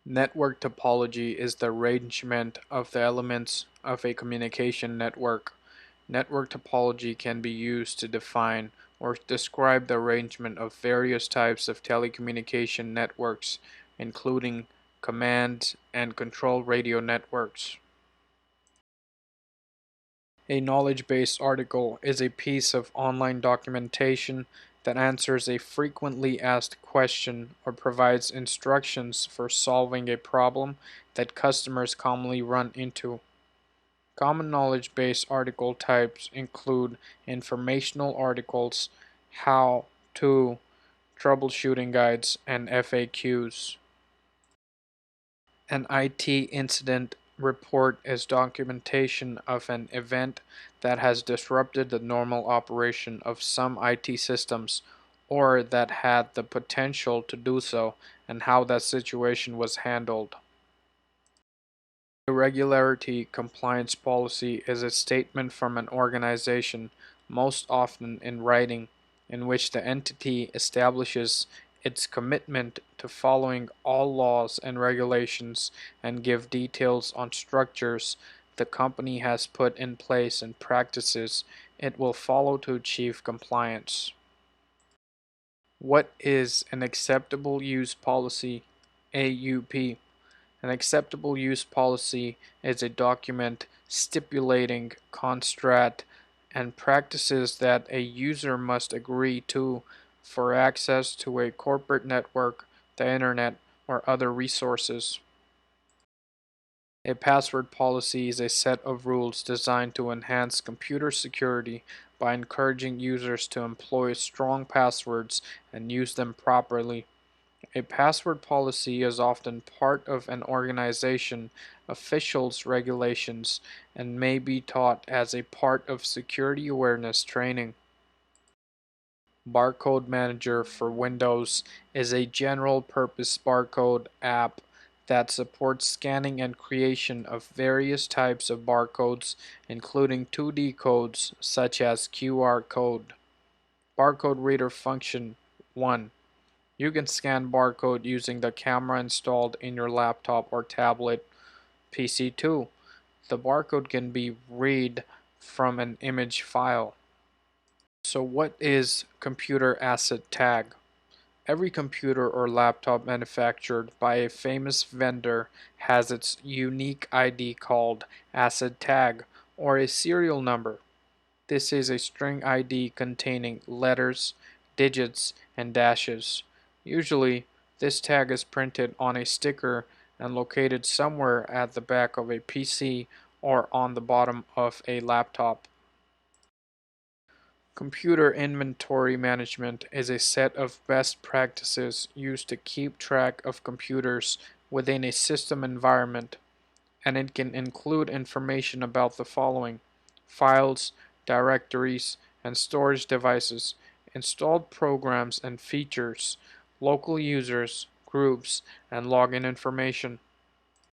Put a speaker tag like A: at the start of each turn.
A: Network topology is the arrangement of the elements of a communication network. Network topology can be used to define or describe the arrangement of various types of telecommunication networks, including command and control radio networks. A knowledge base article is a piece of online documentation that answers a frequently asked question or provides instructions for solving a problem that customers commonly run into. Common knowledge base article types include informational articles, how to, troubleshooting guides, and FAQs. An IT incident report is documentation of an event that has disrupted the normal operation of some IT systems or that had the potential to do so and how that situation was handled. A regularity compliance policy is a statement from an organization, most often in writing, in which the entity establishes its commitment to following all laws and regulations and give details on structures the company has put in place and practices it will follow to achieve compliance. What is an acceptable use policy, AUP? An acceptable use policy is a document stipulating constraint and practices that a user must agree to for access to a corporate network, the internet, or other resources. A password policy is a set of rules designed to enhance computer security by encouraging users to employ strong passwords and use them properly. A password policy is often part of an organization official's regulations and may be taught as a part of security awareness training. Barcode Manager for Windows is a general-purpose barcode app that supports scanning and creation of various types of barcodes, including 2D codes such as QR code. Barcode Reader Function 1. You can scan barcode using the camera installed in your laptop or tablet. PC2. The barcode can be read from an image file. So what is computer asset tag? Every computer or laptop manufactured by a famous vendor has its unique ID called asset tag or a serial number. This is a string ID containing letters, digits, and dashes. Usually, this tag is printed on a sticker and located somewhere at the back of a PC or on the bottom of a laptop. Computer inventory management is a set of best practices used to keep track of computers within a system environment, and it can include information about the following: files, directories, and storage devices, installed programs and features, local users, groups, and login information.